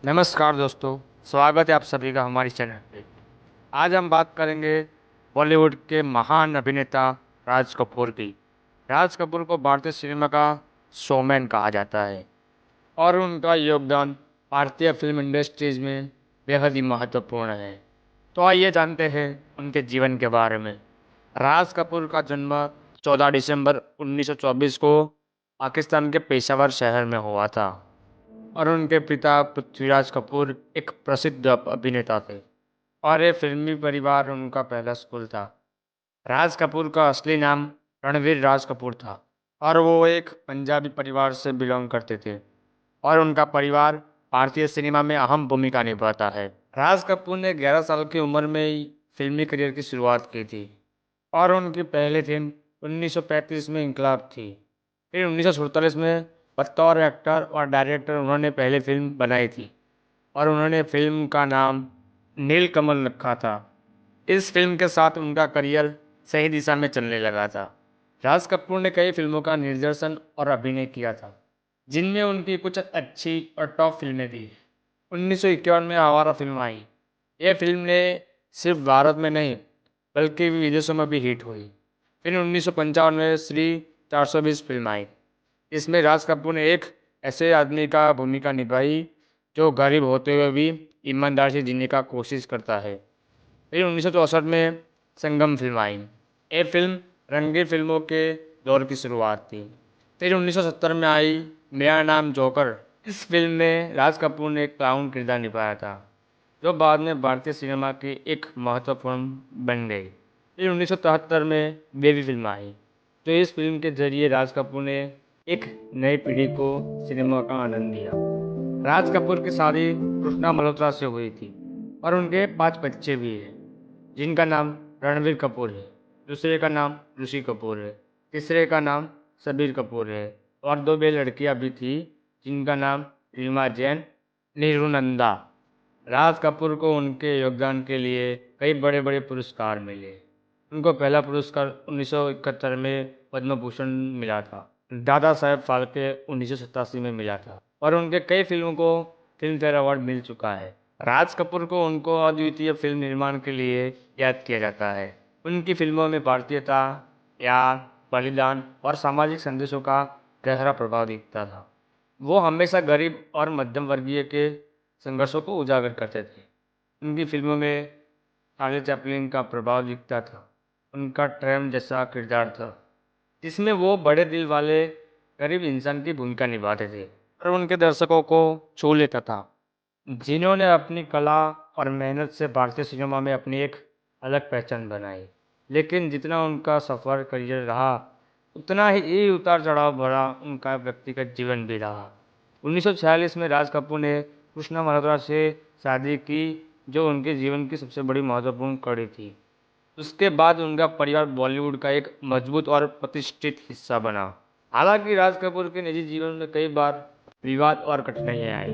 नमस्कार दोस्तों। स्वागत है आप सभी का हमारी चैनल पे। आज हम बात करेंगे बॉलीवुड के महान अभिनेता राज कपूर की। राज कपूर को भारतीय सिनेमा का शोमैन कहा जाता है और उनका योगदान भारतीय फिल्म इंडस्ट्रीज में बेहद ही महत्वपूर्ण है। तो आइए जानते हैं उनके जीवन के बारे में। राज कपूर का जन्म 14 दिसंबर 1924 को पाकिस्तान के पेशावर शहर में हुआ था और उनके पिता पृथ्वीराज कपूर एक प्रसिद्ध अभिनेता थे और ये फिल्मी परिवार उनका पहला स्कूल था। राज कपूर का असली नाम रणवीर राज कपूर था और वो एक पंजाबी परिवार से बिलोंग करते थे और उनका परिवार भारतीय सिनेमा में अहम भूमिका निभाता है। राज कपूर ने 11 साल की उम्र में ही फिल्मी करियर की शुरुआत की थी और उनकी पहली फिल्म 1935 में इंकलाब थी। फिर 1947 में बतौर एक्टर और डायरेक्टर उन्होंने पहली फिल्म बनाई थी और उन्होंने फिल्म का नाम नीलकमल रखा था। इस फिल्म के साथ उनका करियर सही दिशा में चलने लगा था। राज कपूर ने कई फिल्मों का निर्देशन और अभिनय किया था, जिनमें उनकी कुछ अच्छी और टॉप फिल्में थी। 1951 में आवारा फिल्म आई। यह फिल्म ने सिर्फ भारत में नहीं बल्कि विदेशों में भी हिट हुई। फिर 1955 में श्री 420 फिल्म आई। इसमें राज कपूर ने एक ऐसे आदमी का भूमिका निभाई जो गरीब होते हुए भी ईमानदार से जीने का कोशिश करता है। फिर 1964 में संगम फिल्म आई। ये फिल्म रंगीन फिल्मों के दौर की शुरुआत थी। फिर 1970 में आई मेरा नाम जोकर। इस फिल्म में राज कपूर ने एक क्लाउन किरदार निभाया था, जो बाद में भारतीय सिनेमा की एक महत्वपूर्ण बन गई। फिर 1973 में बेबी फिल्म आई, तो इस फिल्म के जरिए राज कपूर ने एक नई पीढ़ी को सिनेमा का आनंद दिया। राज कपूर की शादी कृष्णा मल्होत्रा से हुई थी और उनके 5 बच्चे भी हैं, जिनका नाम रणवीर कपूर है, दूसरे का नाम ऋषि कपूर है, तीसरे का नाम सबीर कपूर है और 2 बे लड़कियां भी थी, जिनका नाम रीमा जैन, नीरू नंदा। राज कपूर को उनके योगदान के लिए कई बड़े बड़े पुरस्कार मिले। उनको पहला पुरस्कार 1971 में पद्म भूषण मिला था। दादा साहेब फाल्के 1987 में मिला था और उनके कई फिल्मों को फिल्म फेयर अवार्ड मिल चुका है। राज कपूर को उनको अद्वितीय फिल्म निर्माण के लिए याद किया जाता है। उनकी फिल्मों में भारतीयता, प्यार, बलिदान और सामाजिक संदेशों का गहरा प्रभाव दिखता था। वो हमेशा गरीब और मध्यम वर्गीय के संघर्षों को उजागर करते थे। उनकी फिल्मों में चार्ली चैपलिन का प्रभाव दिखता था। उनका ट्रैम जैसा किरदार था, जिसमें वो बड़े दिल वाले गरीब इंसान की भूमिका निभाते थे और उनके दर्शकों को छू लेता था, जिन्होंने अपनी कला और मेहनत से भारतीय सिनेमा में अपनी एक अलग पहचान बनाई। लेकिन जितना उनका सफ़र करियर रहा, उतना ही उतार चढ़ाव भरा उनका व्यक्तिगत जीवन भी रहा। 1946 में राज कपूर ने कृष्णा मल्होत्रा से शादी की, जो उनके जीवन की सबसे बड़ी महत्वपूर्ण कड़ी थी। उसके बाद उनका परिवार बॉलीवुड का एक मजबूत और प्रतिष्ठित हिस्सा बना। हालांकि राज कपूर के निजी जीवन में कई बार विवाद और कठिनाइयाँ आई।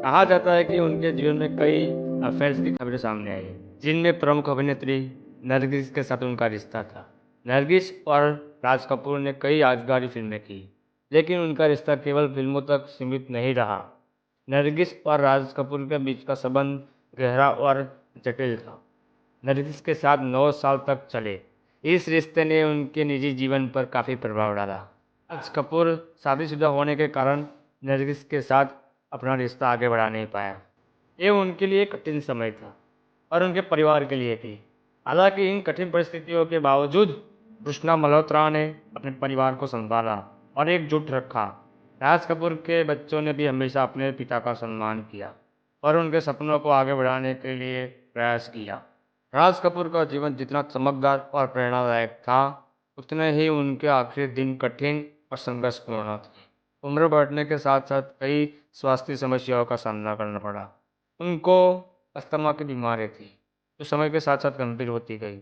कहा जाता है कि उनके जीवन में कई अफेयर्स की खबरें सामने आई, जिनमें प्रमुख अभिनेत्री नरगिस के साथ उनका रिश्ता था। नरगिस और राज कपूर ने कई यादगारी फिल्में की, लेकिन उनका रिश्ता केवल फिल्मों तक सीमित नहीं रहा। नरगिस और राज कपूर के बीच का संबंध गहरा और जटिल था। नरगिस के साथ 9 साल तक चले। इस रिश्ते ने उनके निजी जीवन पर काफ़ी प्रभाव डाला। राज कपूर शादीशुदा होने के कारण नरगिस के साथ अपना रिश्ता आगे बढ़ा नहीं पाया। ये उनके लिए कठिन समय था और उनके परिवार के लिए भी। हालांकि इन कठिन परिस्थितियों के बावजूद कृष्णा मल्होत्रा ने अपने परिवार को संभाला और एकजुट रखा। राज कपूर के बच्चों ने भी हमेशा अपने पिता का सम्मान किया और उनके सपनों को आगे बढ़ाने के लिए प्रयास किया। राज कपूर का जीवन जितना चमकदार और प्रेरणादायक था, उतने ही उनके आखिरी दिन कठिन और संघर्षपूर्ण थे। उम्र बढ़ने के साथ साथ कई स्वास्थ्य समस्याओं का सामना करना पड़ा। उनको अस्थमा की बीमारी थी, जो समय के साथ साथ गंभीर होती गई।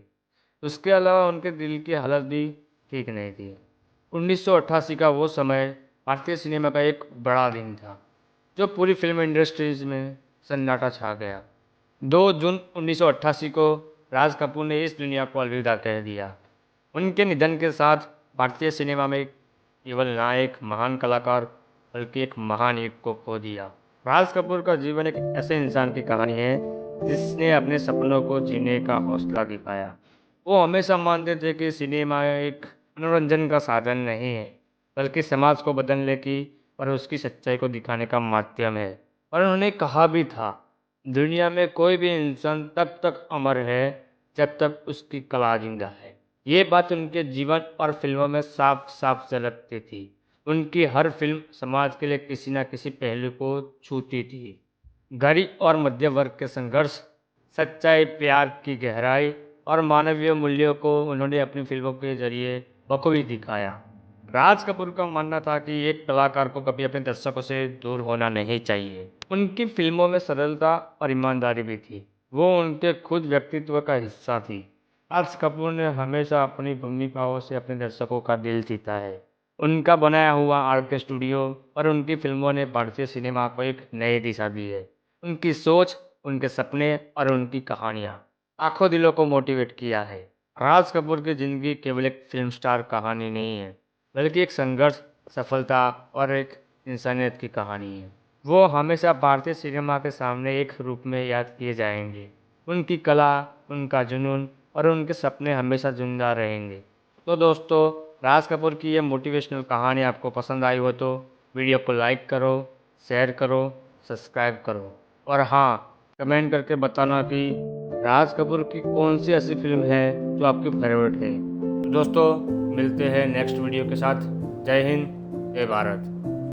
उसके अलावा उनके दिल की हालत भी ठीक नहीं थी। 1988 का वो समय भारतीय सिनेमा का एक बड़ा दिन था, जो पूरी फिल्म इंडस्ट्रीज में सन्नाटा छा गया। 2 जून 1988 को राज कपूर ने इस दुनिया को अलविदा कह दिया। उनके निधन के साथ भारतीय सिनेमा में केवल ना एक महान कलाकार बल्कि एक महान युग को खो दिया। राज कपूर का जीवन एक ऐसे इंसान की कहानी है जिसने अपने सपनों को जीने का हौसला दिखाया। वो हमेशा मानते थे कि सिनेमा एक मनोरंजन का साधन नहीं है, बल्कि समाज को बदलने की और उसकी सच्चाई को दिखाने का माध्यम है। और उन्होंने कहा भी था, दुनिया में कोई भी इंसान तब तक अमर है जब तक उसकी कला जिंदा है। ये बात उनके जीवन और फिल्मों में साफ साफ झलकती थी। उनकी हर फिल्म समाज के लिए किसी न किसी पहलू को छूती थी। गरीब और मध्य वर्ग के संघर्ष, सच्चाई, प्यार की गहराई और मानवीय मूल्यों को उन्होंने अपनी फिल्मों के जरिए बखूबी दिखाया। राज कपूर का मानना था कि एक कलाकार को कभी अपने दर्शकों से दूर होना नहीं चाहिए। उनकी फिल्मों में सरलता और ईमानदारी भी थी। वो उनके खुद व्यक्तित्व का हिस्सा थी। राज कपूर ने हमेशा अपनी भूमिकाओं से अपने दर्शकों का दिल जीता है। उनका बनाया हुआ आरके स्टूडियो और उनकी फिल्मों ने भारतीय सिनेमा को एक नई दिशा दी है। उनकी सोच, उनके सपने और उनकी कहानियाँ लाखों दिलों को मोटिवेट किया है। राज कपूर की ज़िंदगी केवल एक फिल्म स्टार कहानी नहीं है, बल्कि एक संघर्ष, सफलता और एक इंसानियत की कहानी है। वो हमेशा भारतीय सिनेमा के सामने एक रूप में याद किए जाएंगे। उनकी कला, उनका जुनून और उनके सपने हमेशा जिंदा रहेंगे। तो दोस्तों, राज कपूर की ये मोटिवेशनल कहानी आपको पसंद आई हो तो वीडियो को लाइक करो, शेयर करो, सब्सक्राइब करो और हाँ, कमेंट करके बताना कि राज कपूर की कौन सी ऐसी फिल्म है जो आपकी फेवरेट है। तो दोस्तों, मिलते हैं नेक्स्ट वीडियो के साथ। जय हिंद, जय भारत।